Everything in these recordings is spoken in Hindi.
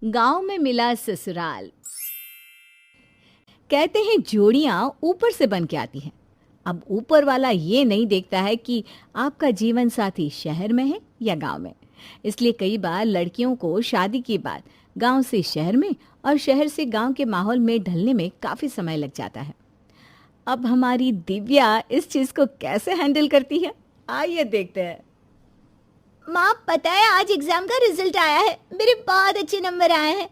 गांव में मिला ससुराल। कहते हैं जोड़ियां ऊपर से बन के आती हैं। अब ऊपर वाला ये नहीं देखता है कि आपका जीवन साथी शहर में है या गांव में। इसलिए कई बार लड़कियों को शादी के बाद गांव से शहर में और शहर से गांव के माहौल में ढलने में काफी समय लग जाता है। अब हमारी दिव्या इस चीज को कैसे हैंडल करती है, आइए देखते हैं। माँ, पता है आज एग्जाम का रिजल्ट आया है। मेरे बहुत अच्छे नंबर आए हैं।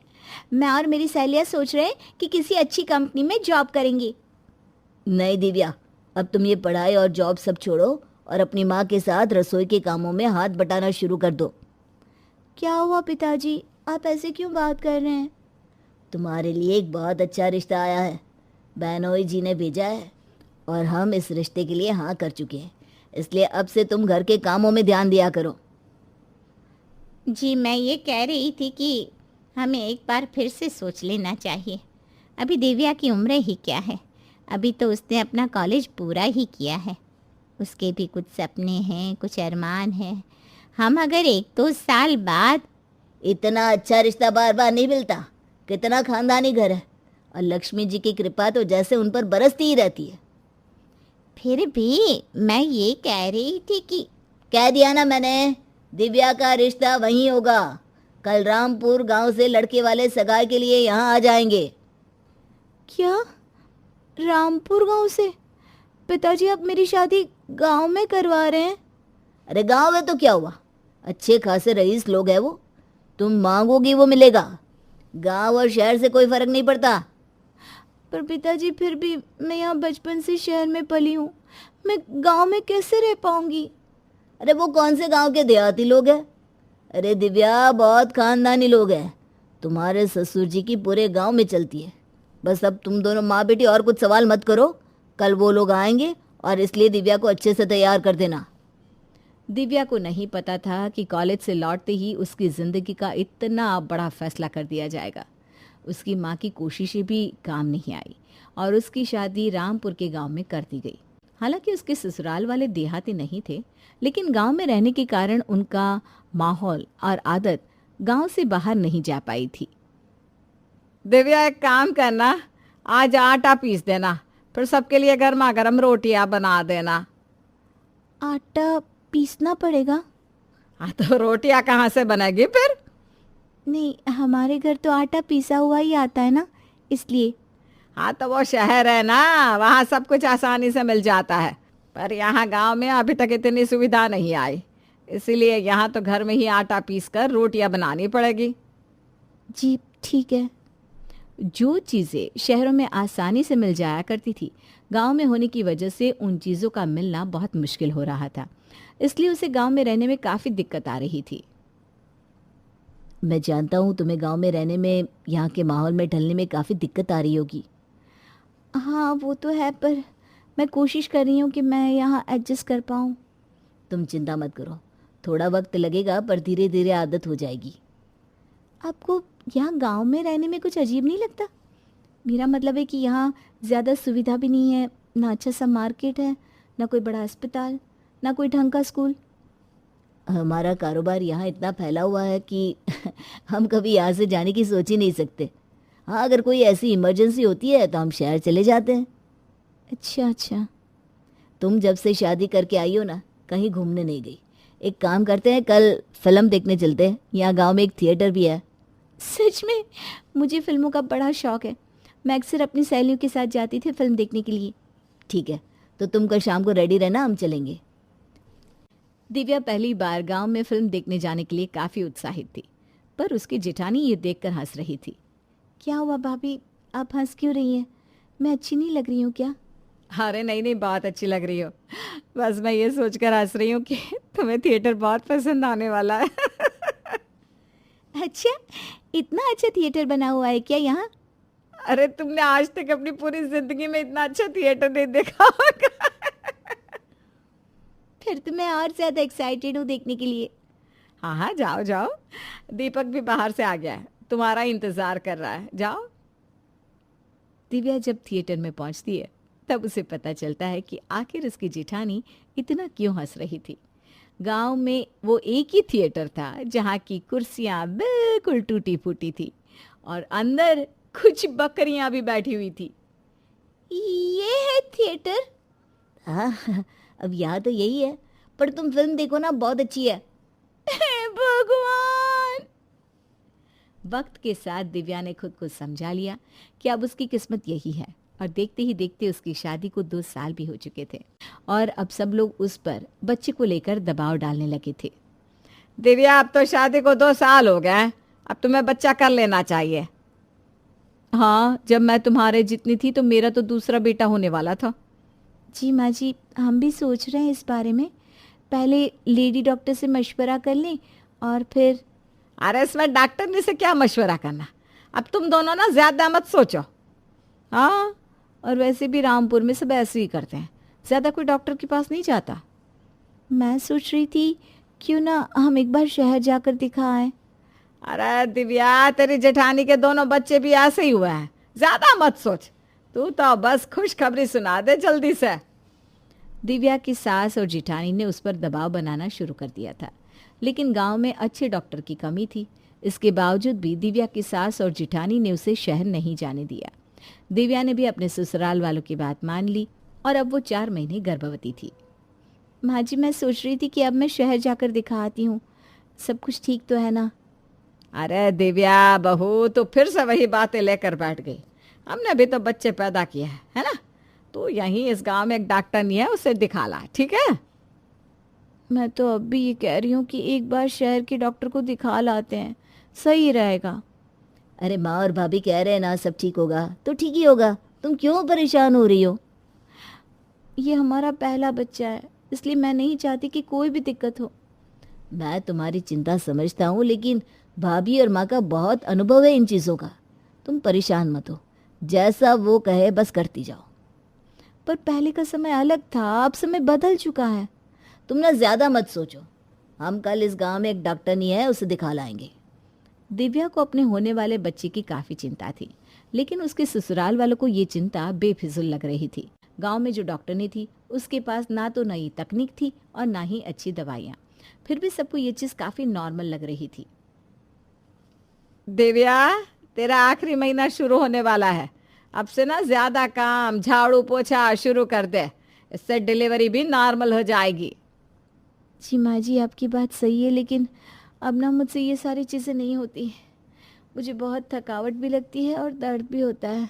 मैं और मेरी सहेलियाँ सोच रहे हैं कि किसी अच्छी कंपनी में जॉब करेंगे। नहीं दिव्या, अब तुम ये पढ़ाई और जॉब सब छोड़ो और अपनी माँ के साथ रसोई के कामों में हाथ बटाना शुरू कर दो। क्या हुआ पिताजी, आप ऐसे क्यों बात कर रहे हैं? तुम्हारे लिए एक बहुत अच्छा रिश्ता आया है। बहनोई जी ने भेजा है और हम इस रिश्ते के लिए हाँ कर चुके हैं। इसलिए अब से तुम घर के कामों में ध्यान दिया करो। जी, मैं ये कह रही थी कि हमें एक बार फिर से सोच लेना चाहिए। अभी दिव्या की उम्र ही क्या है, अभी तो उसने अपना कॉलेज पूरा ही किया है। उसके भी कुछ सपने हैं, कुछ अरमान हैं। हम अगर 1-2 साल बाद। इतना अच्छा रिश्ता बार बार नहीं मिलता। कितना खानदानी घर है और लक्ष्मी जी की कृपा तो जैसे उन पर बरसती ही रहती है। फिर भी मैं ये कह रही थी कि। कह दिया ना मैंने, दिव्या का रिश्ता वहीं होगा। कल रामपुर गांव से लड़के वाले सगाई के लिए यहाँ आ जाएंगे। क्या? रामपुर गांव से? पिताजी, आप मेरी शादी गांव में करवा रहे हैं? अरे गांव है तो क्या हुआ, अच्छे खासे रईस लोग हैं वो। तुम मांगोगी वो मिलेगा। गांव और शहर से कोई फर्क नहीं पड़ता। पर पिताजी, फिर भी मैं यहाँ बचपन से शहर में पली हूँ। मैं गांव में कैसे रह पाऊंगी? अरे वो कौन से गांव के देहाती लोग हैं? अरे दिव्या, बहुत खानदानी लोग हैं। तुम्हारे ससुर जी की पूरे गांव में चलती है। बस अब तुम दोनों माँ बेटी और कुछ सवाल मत करो। कल वो लोग आएंगे और इसलिए दिव्या को अच्छे से तैयार कर देना। दिव्या को नहीं पता था कि कॉलेज से लौटते ही उसकी जिंदगी का इतना बड़ा फैसला कर दिया जाएगा। उसकी माँ की कोशिशें भी काम नहीं आई और उसकी शादी रामपुर के गांव में कर दी गई। हालांकि उसके ससुराल वाले देहाती नहीं थे, लेकिन गांव में रहने के कारण उनका माहौल और आदत गांव से बाहर नहीं जा पाई थी। दिव्या, एक काम करना, आज आटा पीस देना, फिर सबके लिए गर्मा गर्म रोटियां बना देना। आटा पीसना पड़ेगा? हाँ, तो रोटियां कहाँ से बनेगी फिर? नहीं, हमारे घर तो आटा पीसा हुआ ही आता है ना, इसलिए। हाँ, तो वो शहर है ना, वहाँ सब कुछ आसानी से मिल जाता है। पर यहाँ गांव में अभी तक इतनी सुविधा नहीं आई, इसीलिए यहाँ तो घर में ही आटा पीस कर रोटियां बनानी पड़ेगी। जी ठीक है। जो चीज़ें शहरों में आसानी से मिल जाया करती थी, गांव में होने की वजह से उन चीज़ों का मिलना बहुत मुश्किल हो रहा था। इसलिए उसे गांव में रहने में काफ़ी दिक्कत आ रही थी। मैं जानता हूँ तुम्हें गांव में रहने में, यहाँ के माहौल में ढलने में काफ़ी दिक्कत आ रही होगी। हाँ वो तो है, पर मैं कोशिश कर रही हूँ कि मैं यहाँ एडजस्ट कर पाऊँ। तुम चिंता मत करो, थोड़ा वक्त लगेगा पर धीरे धीरे आदत हो जाएगी। आपको यहाँ गांव में रहने में कुछ अजीब नहीं लगता? मेरा मतलब है कि यहाँ ज़्यादा सुविधा भी नहीं है, ना अच्छा सा मार्केट है, ना कोई बड़ा अस्पताल, ना कोई ढंग का स्कूल। हमारा कारोबार यहाँ इतना फैला हुआ है कि हम कभी यहाँ से जाने की सोच ही नहीं सकते। हाँ, अगर कोई ऐसी इमरजेंसी होती है तो हम शहर चले जाते हैं। अच्छा अच्छा। तुम जब से शादी करके आई हो ना, कहीं घूमने नहीं गई। एक काम करते हैं, कल फिल्म देखने चलते हैं। यहाँ गांव में एक थिएटर भी है। सच में? मुझे फिल्मों का बड़ा शौक है। मैं अक्सर अपनी सहेलियों के साथ जाती थी फिल्म देखने के लिए। ठीक है, तो तुम कल शाम को रेडी रहना, हम चलेंगे। दिव्या पहली बार गांव में फिल्म देखने जाने के लिए काफ़ी उत्साहित थी, पर उसकी जेठानी ये देखकर हंस रही थी। क्या हुआ भाभी, आप हंस क्यों रही हैं? मैं अच्छी नहीं लग रही हूँ क्या? अरे नहीं नहीं, बहुत अच्छी लग रही हो। बस मैं ये सोचकर हंस रही हूँ कि तुम्हें थिएटर बहुत पसंद आने वाला है। अच्छा, इतना अच्छा थिएटर बना हुआ है क्या यहाँ? अरे तुमने आज तक अपनी पूरी जिंदगी में इतना अच्छा थिएटर नहीं देखा होगा। फिर तो मैं और ज़्यादा एक्साइटेड हूँ देखने के लिए। हाँ हाँ, जाओ जाओ, दीपक भी बाहर से आ गया है, तुम्हारा इंतजार कर रहा है, जाओ। दिव्या जब थिएटर में पहुंचती है तब उसे पता चलता है कि आखिर उसकी जेठानी इतना क्यों हंस रही थी। गांव में वो एक ही थिएटर था जहाँ की कुर्सियाँ बिल्कुल टूटी फूटी थी और अंदर कुछ बकरियां भी बैठी हुई थी। ये है थिएटर? हाँ, अब यहाँ तो यही है, पर तुम फिल्म देखो ना, बहुत अच्छी है। हे भगवान! वक्त के साथ दिव्या ने खुद को समझा लिया कि अब उसकी किस्मत यही है और देखते ही देखते उसकी शादी को 2 साल भी हो चुके थे और अब सब लोग उस पर बच्चे को लेकर दबाव डालने लगे थे। दिव्या, अब तो शादी को 2 साल हो गए, अब तुम्हें बच्चा कर लेना चाहिए। हाँ, जब मैं तुम्हारे जितनी थी तो मेरा तो दूसरा बेटा होने वाला था। जी माँ जी, हम भी सोच रहे हैं इस बारे में। पहले लेडी डॉक्टर से मशवरा कर लें और फिर। अरे इसमें डॉक्टरनी से क्या मशवरा करना, अब तुम दोनों ना ज़्यादा मत सोचो। हाँ, और वैसे भी रामपुर में सब ऐसे ही करते हैं, ज़्यादा कोई डॉक्टर के पास नहीं जाता। मैं सोच रही थी क्यों ना हम एक बार शहर जाकर दिखाएं। अरे दिव्या, तेरी जेठानी के दोनों बच्चे भी ऐसे ही हुए हैं, ज़्यादा मत सोच, तू तो बस खुशखबरी सुना दे जल्दी से। दिव्या की सास और जेठानी ने उस पर दबाव बनाना शुरू कर दिया था, लेकिन गांव में अच्छे डॉक्टर की कमी थी। इसके बावजूद भी दिव्या की सास और जेठानी ने उसे शहर नहीं जाने दिया। दिव्या ने भी अपने ससुराल वालों की बात मान ली और अब वो 4 महीने गर्भवती थी। माँ जी, मैं सोच रही थी कि अब मैं शहर जाकर दिखा आती हूँ, सब कुछ ठीक तो है ना? अरे दिव्या बहू, तो फिर से वही बातें लेकर बैठ गई। हमने भी तो बच्चे पैदा किए हैं, है ना? तो यहीं इस गांव में एक डॉक्टर नहीं है, उसे दिखा ला, ठीक है? मैं तो अब भी ये कह रही हूँ कि एक बार शहर के डॉक्टर को दिखा लाते हैं, सही रहेगा। अरे माँ और भाभी कह रहे हैं ना सब ठीक होगा, तो ठीक ही होगा, तुम क्यों परेशान हो रही हो? ये हमारा पहला बच्चा है, इसलिए मैं नहीं चाहती कि कोई भी दिक्कत हो। मैं तुम्हारी चिंता समझता हूँ, लेकिन भाभी और माँ का बहुत अनुभव है इन चीज़ों का। तुम परेशान मत हो, जैसा वो कहे बस करती जाओ। पर पहले का समय अलग था, अब समय बदल चुका है। तुम ना ज़्यादा मत सोचो, हम कल इस गांव में एक डॉक्टर नहीं है, उसे दिखा लाएंगे। दिव्या को अपने होने वाले बच्चे की काफ़ी चिंता थी, लेकिन उसके ससुराल वालों को ये चिंता बेफिजुल लग रही थी। गांव में जो डॉक्टरनी थी उसके पास ना तो नई तकनीक थी और ना ही अच्छी दवाइयाँ, फिर भी सबको ये चीज़ काफ़ी नॉर्मल लग रही थी। दिव्या, तेरा आखिरी महीना शुरू होने वाला है, अब से ना ज़्यादा काम झाड़ू पोछा शुरू कर दे, इससे डिलीवरी भी नॉर्मल हो जाएगी। जी माँ जी, आपकी बात सही है, लेकिन अब ना मुझसे ये सारी चीज़ें नहीं होती। मुझे बहुत थकावट भी लगती है और दर्द भी होता है।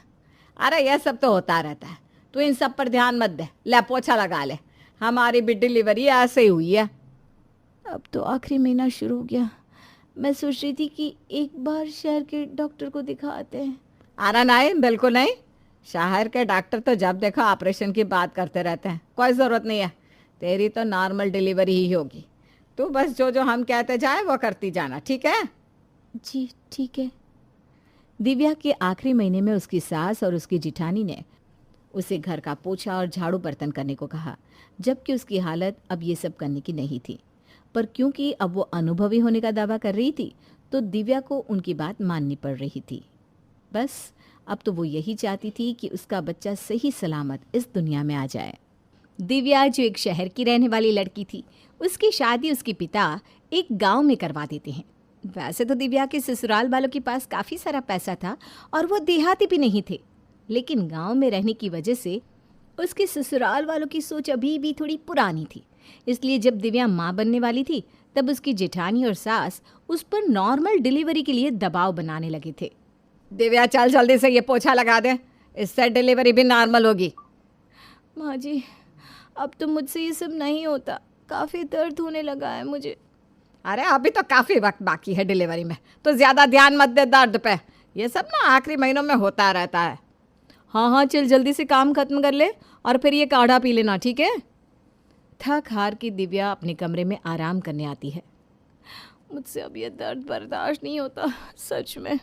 अरे यह सब तो होता रहता है, तू इन सब पर ध्यान मत दे, ले पोछा लगा ले, हमारी भी डिलीवरी ऐसे ही हुई है। अब तो आखिरी महीना शुरू हो गया, मैं सोच रही थी कि एक बार शहर के डॉक्टर को दिखाते हैं। अरे नहीं, बिल्कुल नहीं, शहर के डॉक्टर तो जब देखो ऑपरेशन की बात करते रहते हैं, कोई ज़रूरत नहीं है, तेरी तो नॉर्मल डिलीवरी ही होगी। तू बस जो जो हम कहते जाए वो करती जाना, ठीक है? जी ठीक है। दिव्या के आखिरी महीने में उसकी सास और उसकी जिठानी ने उसे घर का पोछा और झाड़ू बर्तन करने को कहा, जबकि उसकी हालत अब ये सब करने की नहीं थी। पर क्योंकि अब वो अनुभवी होने का दावा कर रही थी, तो दिव्या को उनकी बात माननी पड़ रही थी। बस अब तो वो यही चाहती थी कि उसका बच्चा सही सलामत इस दुनिया में आ जाए। दिव्या, जो एक शहर की रहने वाली लड़की थी, उसकी शादी उसके पिता एक गांव में करवा देते हैं। वैसे तो दिव्या के ससुराल वालों के पास काफ़ी सारा पैसा था और वो देहाती भी नहीं थे, लेकिन गांव में रहने की वजह से उसके ससुराल वालों की सोच अभी भी थोड़ी पुरानी थी। इसलिए जब दिव्या माँ बनने वाली थी, तब उसकी जेठानी और सास उस पर नॉर्मल डिलीवरी के लिए दबाव बनाने लगे थे। दिव्या चल जल्दी से ये पोछा लगा दे, इससे डिलीवरी भी नॉर्मल होगी। माँ जी, अब तो मुझसे ये सब नहीं होता, काफ़ी दर्द होने लगा है मुझे। अरे अभी तो काफ़ी वक्त बाकी है डिलीवरी में, तो ज़्यादा ध्यान मत दे दर्द पे, ये सब ना आखिरी महीनों में होता रहता है। हाँ हाँ, चल जल्दी से काम खत्म कर ले और फिर ये काढ़ा पी लेना, ठीक है? थक हार की दिव्या अपने कमरे में आराम करने आती है। मुझसे अब ये दर्द बर्दाश्त नहीं होता, सच में।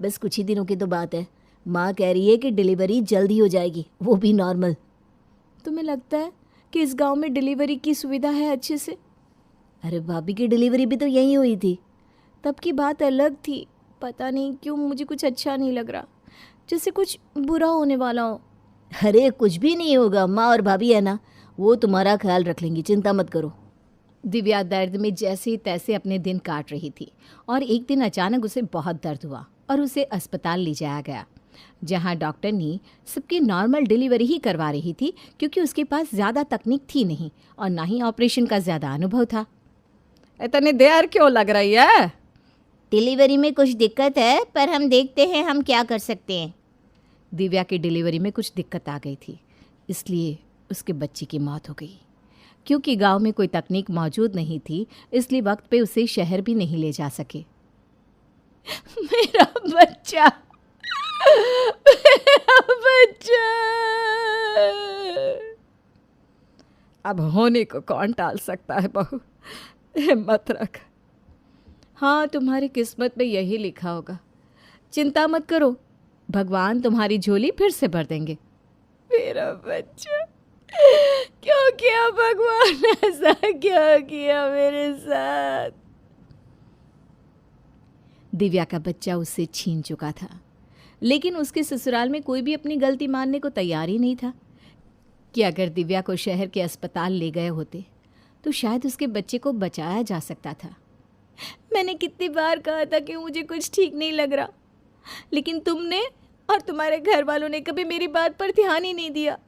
बस कुछ ही दिनों की तो बात है, माँ कह रही है कि डिलीवरी जल्दी हो जाएगी, वो भी नॉर्मल। तुम्हें लगता है कि इस गांव में डिलीवरी की सुविधा है अच्छे से? अरे भाभी की डिलीवरी भी तो यहीं हुई थी। तब की बात अलग थी, पता नहीं क्यों मुझे कुछ अच्छा नहीं लग रहा, जैसे कुछ बुरा होने वाला हो। अरे कुछ भी नहीं होगा, माँ और भाभी है ना, वो तुम्हारा ख्याल रख लेंगी, चिंता मत करो। दिव्या दर्द में जैसे तैसे अपने दिन काट रही थी और एक दिन अचानक उसे बहुत दर्द हुआ और उसे अस्पताल ले जाया गया, जहां डॉक्टर ने सबकी नॉर्मल डिलीवरी ही करवा रही थी, क्योंकि उसके पास ज़्यादा तकनीक थी नहीं और ना ही ऑपरेशन का ज़्यादा अनुभव था। इतनी देर क्यों लग रही है? डिलीवरी में कुछ दिक्कत है, पर हम देखते हैं हम क्या कर सकते हैं। दिव्या की डिलीवरी में कुछ दिक्कत आ गई थी, इसलिए उसके बच्चे की मौत हो गई। क्योंकि गांव में कोई तकनीक मौजूद नहीं थी, इसलिए वक्त पे उसे शहर भी नहीं ले जा सके। मेरा बच्चा, मेरा बच्चा। अब होने को कौन टाल सकता है बहू, हिम्मत रख। हाँ, तुम्हारी किस्मत में यही लिखा होगा। चिंता मत करो, भगवान तुम्हारी झोली फिर से भर देंगे। मेरा बच्चा, क्यों किया भगवान, ऐसा क्यों किया मेरे साथ? दिव्या का बच्चा उससे छीन चुका था, लेकिन उसके ससुराल में कोई भी अपनी गलती मानने को तैयार ही नहीं था कि अगर दिव्या को शहर के अस्पताल ले गए होते तो शायद उसके बच्चे को बचाया जा सकता था। मैंने कितनी बार कहा था कि मुझे कुछ ठीक नहीं लग रहा, लेकिन तुमने और तुम्हारे घर वालों ने कभी मेरी बात पर ध्यान ही नहीं दिया।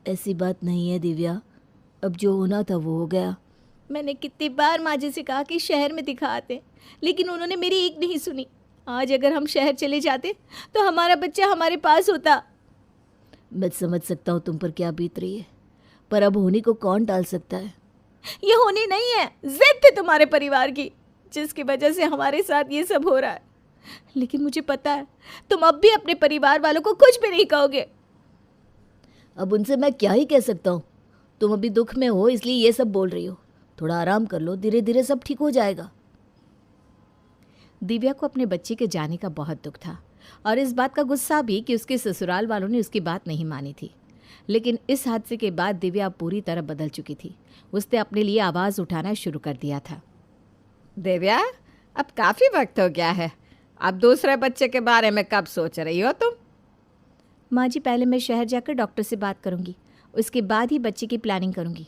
ऐसी बात नहीं है दिव्या, अब जो होना था वो हो गया। मैंने कितनी बार माँ जी से कहा कि शहर में दिखाते, लेकिन उन्होंने मेरी एक नहीं सुनी। आज अगर हम शहर चले जाते तो हमारा बच्चा हमारे पास होता। मैं समझ सकता हूँ तुम पर क्या बीत रही है, पर अब होने को कौन टाल सकता है। ये होनी नहीं है, जिद थी तुम्हारे परिवार की, जिसकी वजह से हमारे साथ ये सब हो रहा है। लेकिन मुझे पता है तुम अब भी अपने परिवार वालों को कुछ भी नहीं कहोगे। अब उनसे मैं क्या ही कह सकता हूँ। तुम अभी दुख में हो इसलिए ये सब बोल रही हो। थोड़ा आराम कर लो, धीरे धीरे सब ठीक हो जाएगा। दिव्या को अपने बच्चे के जाने का बहुत दुख था और इस बात का गुस्सा भी कि उसके ससुराल वालों ने उसकी बात नहीं मानी थी। लेकिन इस हादसे के बाद दिव्या पूरी तरह बदल चुकी थी। उसने अपने लिए आवाज़ उठाना शुरू कर दिया था। दिव्या, अब काफ़ी वक्त हो गया है, अब दूसरे बच्चे के बारे में कब सोच रही हो तुम? माँ जी, पहले मैं शहर जाकर डॉक्टर से बात करूँगी, उसके बाद ही बच्चे की प्लानिंग करूँगी।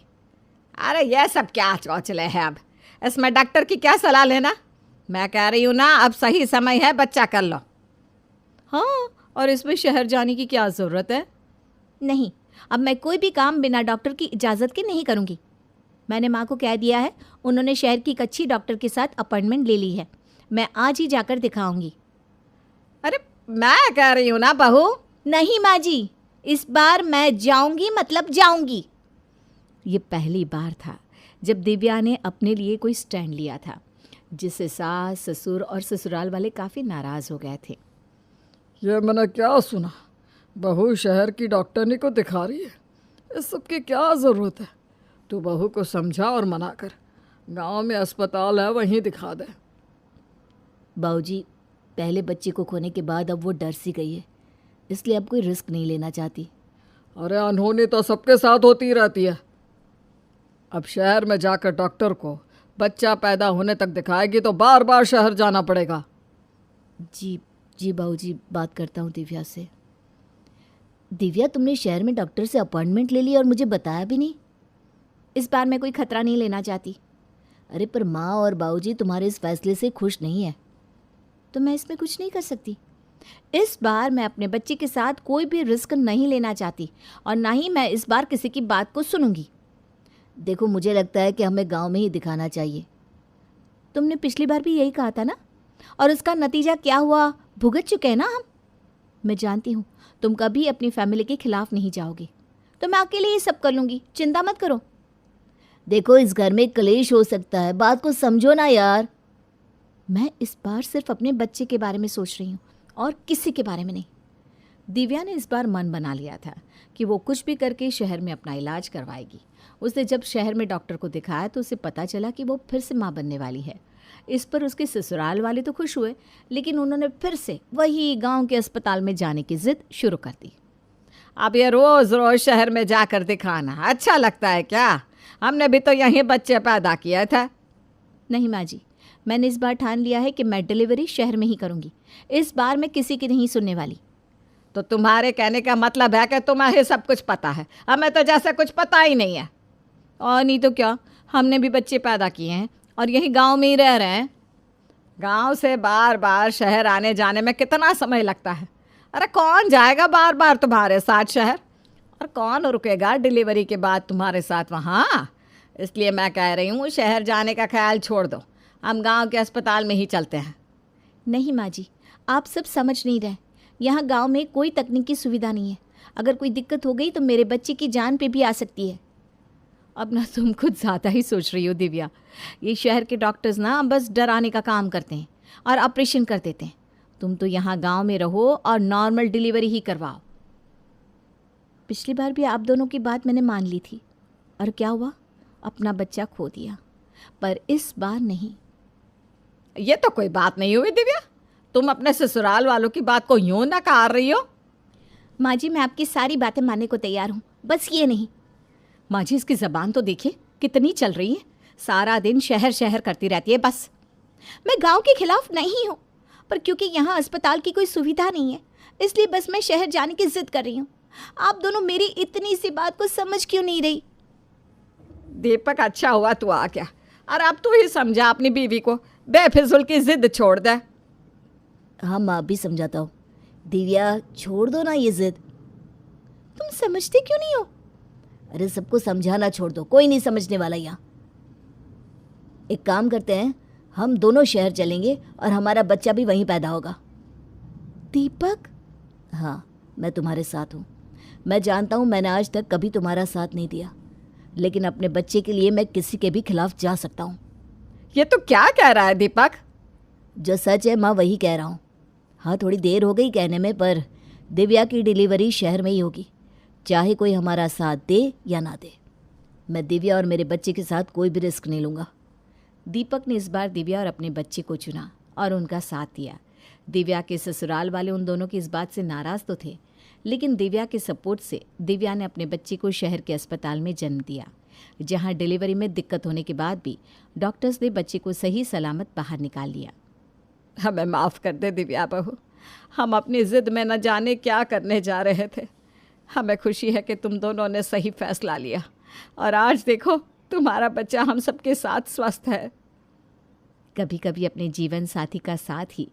अरे यह सब क्या चौचले है, अब इसमें डॉक्टर की क्या सलाह लेना। मैं कह रही हूँ ना, अब सही समय है, बच्चा कर लो। हाँ, और इसमें शहर जाने की क्या ज़रूरत है? नहीं, अब मैं कोई भी काम बिना डॉक्टर की इजाज़त के नहीं करूँगी। मैंने माँ को कह दिया है, उन्होंने शहर की एक अच्छी डॉक्टर के साथ अपॉइंटमेंट ले ली है। मैं आज ही जाकर दिखाऊंगी। अरे मैं कह रही हूँ ना बहू। नहीं माँ जी, इस बार मैं जाऊंगी, मतलब जाऊंगी। ये पहली बार था जब दिव्या ने अपने लिए कोई स्टैंड लिया था, जिससे सास, ससुर और ससुराल वाले काफ़ी नाराज़ हो गए थे। ये मैंने क्या सुना, बहू शहर की डॉक्टरनी को दिखा रही है। इस सब की क्या ज़रूरत है? तू बहू को समझा और मना कर, गांव में अस्पताल है, वहीं दिखा दे। बाबूजी, पहले बच्चे को खोने के बाद अब वो डर सी गई है, इसलिए अब कोई रिस्क नहीं लेना चाहती। अरे अनहोनी तो सबके साथ होती रहती है। अब शहर में जाकर डॉक्टर को बच्चा पैदा होने तक दिखाएगी तो बार बार शहर जाना पड़ेगा। जी जी बाबूजी, बात करता हूँ दिव्या से। दिव्या, तुमने शहर में डॉक्टर से अपॉइंटमेंट ले ली और मुझे बताया भी नहीं। इस बार मैं कोई खतरा नहीं लेना चाहती। अरे पर माँ और बाबूजी तुम्हारे इस फैसले से खुश नहीं है। तो मैं इसमें कुछ नहीं कर सकती। इस बार मैं अपने बच्चे के साथ कोई भी रिस्क नहीं लेना चाहती और ना ही मैं इस बार किसी की बात को सुनूंगी। देखो, मुझे लगता है कि हमें गांव में ही दिखाना चाहिए। तुमने पिछली बार भी यही कहा था ना, और उसका नतीजा क्या हुआ भुगत चुके हैं ना हम। मैं जानती हूँ तुम कभी अपनी फैमिली के खिलाफ नहीं जाओगी, तो मैं अकेले ही सब कर लूँगी, चिंता मत करो। देखो, इस घर में कलेश हो सकता है, बात को समझो ना यार। मैं इस बार सिर्फ अपने बच्चे के बारे में सोच रही हूँ और किसी के बारे में नहीं। दिव्या ने इस बार मन बना लिया था कि वो कुछ भी करके शहर में अपना इलाज करवाएगी। उसने जब शहर में डॉक्टर को दिखाया तो उसे पता चला कि वो फिर से माँ बनने वाली है। इस पर उसके ससुराल वाले तो खुश हुए, लेकिन उन्होंने फिर से वही गांव के अस्पताल में जाने की जिद शुरू कर दी। अब ये रोज़ रोज़ शहर में जाकर दिखाना अच्छा लगता है क्या? हमने भी तो यहीं बच्चे पैदा किया था। नहीं माँ जी, मैंने इस बार ठान लिया है कि मैं डिलीवरी शहर में ही करूँगी। इस बार मैं किसी की नहीं सुनने वाली। तो तुम्हारे कहने का मतलब है कि तुम्हें सब कुछ पता है, हमें तो जैसे कुछ पता ही नहीं है। और नहीं तो क्या, हमने भी बच्चे पैदा किए हैं और यही गांव में ही रह रहे हैं। गांव से बार बार शहर आने जाने में कितना समय लगता है। अरे कौन जाएगा बार बार तुम्हारे साथ शहर, और कौन रुकेगा डिलीवरी के बाद तुम्हारे साथ वहाँ। इसलिए मैं कह रही हूँ शहर जाने का ख्याल छोड़ दो, हम गांव के अस्पताल में ही चलते हैं। नहीं माँ जी, आप सब समझ नहीं रहे। यहाँ गांव में कोई तकनीकी सुविधा नहीं है। अगर कोई दिक्कत हो गई तो मेरे बच्चे की जान पे भी आ सकती है। अब ना तुम कुछ ज़्यादा ही सोच रही हो दिव्या। ये शहर के डॉक्टर्स ना बस डराने का काम करते हैं और ऑपरेशन कर देते हैं। तुम तो यहाँ गांव में रहो और नॉर्मल डिलीवरी ही करवाओ। पिछली बार भी आप दोनों की बात मैंने मान ली थी, और क्या हुआ, अपना बच्चा खो दिया। पर इस बार नहीं। ये तो कोई बात नहीं हुई दिव्या, तुम अपने ससुराल वालों की बात को यूं नकार रही हो। माँ जी, मैं आपकी सारी बातें मानने को तैयार हूँ, बस ये नहीं। माँ जी, इसकी ज़बान तो देखिए कितनी चल रही है, सारा दिन शहर शहर करती रहती है बस। मैं गांव के खिलाफ नहीं हूँ, पर क्योंकि यहाँ अस्पताल की कोई सुविधा नहीं है, इसलिए बस मैं शहर जाने की जिद कर रही हूँ। आप दोनों मेरी इतनी सी बात को समझ क्यों नहीं रही? दीपक, अच्छा हुआ तू आ गया, और अब तू ही समझा अपनी बीवी को, बेफिजुल की जिद छोड़ दे। हाँ माँ, भी समझाता हूँ। दिव्या छोड़ दो ना ये जिद। तुम समझते क्यों नहीं हो? अरे सबको समझाना छोड़ दो, कोई नहीं समझने वाला यहाँ। एक काम करते हैं, हम दोनों शहर चलेंगे और हमारा बच्चा भी वहीं पैदा होगा। दीपक? हाँ, मैं तुम्हारे साथ हूँ। मैं जानता हूँ मैंने आज तक कभी तुम्हारा साथ नहीं दिया, लेकिन अपने बच्चे के लिए मैं किसी के भी खिलाफ जा सकता हूँ। ये तो क्या कह रहा है दीपक? जो सच है माँ वही कह रहा हूँ। हाँ, थोड़ी देर हो गई कहने में, पर दिव्या की डिलीवरी शहर में ही होगी, चाहे कोई हमारा साथ दे या ना दे। मैं दिव्या और मेरे बच्चे के साथ कोई भी रिस्क नहीं लूँगा। दीपक ने इस बार दिव्या और अपने बच्चे को चुना और उनका साथ दिया। दिव्या के ससुराल वाले उन दोनों की इस बात से नाराज़ तो थे, लेकिन दिव्या के सपोर्ट से दिव्या ने अपने बच्चे को शहर के अस्पताल में जन्म दिया, जहां डिलीवरी में दिक्कत होने के बाद भी डॉक्टर्स ने बच्चे को सही सलामत बाहर निकाल लिया। हमें माफ़ कर दे दिव्या बहू, हम अपनी ज़िद में न जाने क्या करने जा रहे थे। हमें खुशी है कि तुम दोनों ने सही फैसला लिया, और आज देखो तुम्हारा बच्चा हम सबके साथ स्वस्थ है। कभी कभी अपने जीवन साथी का साथ ही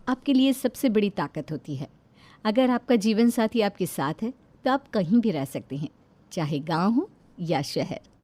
आपके लिए सबसे बड़ी ताकत होती है। अगर आपका जीवन साथी आपके साथ है तो आप कहीं भी रह सकते हैं, चाहे गांव हो या शहर।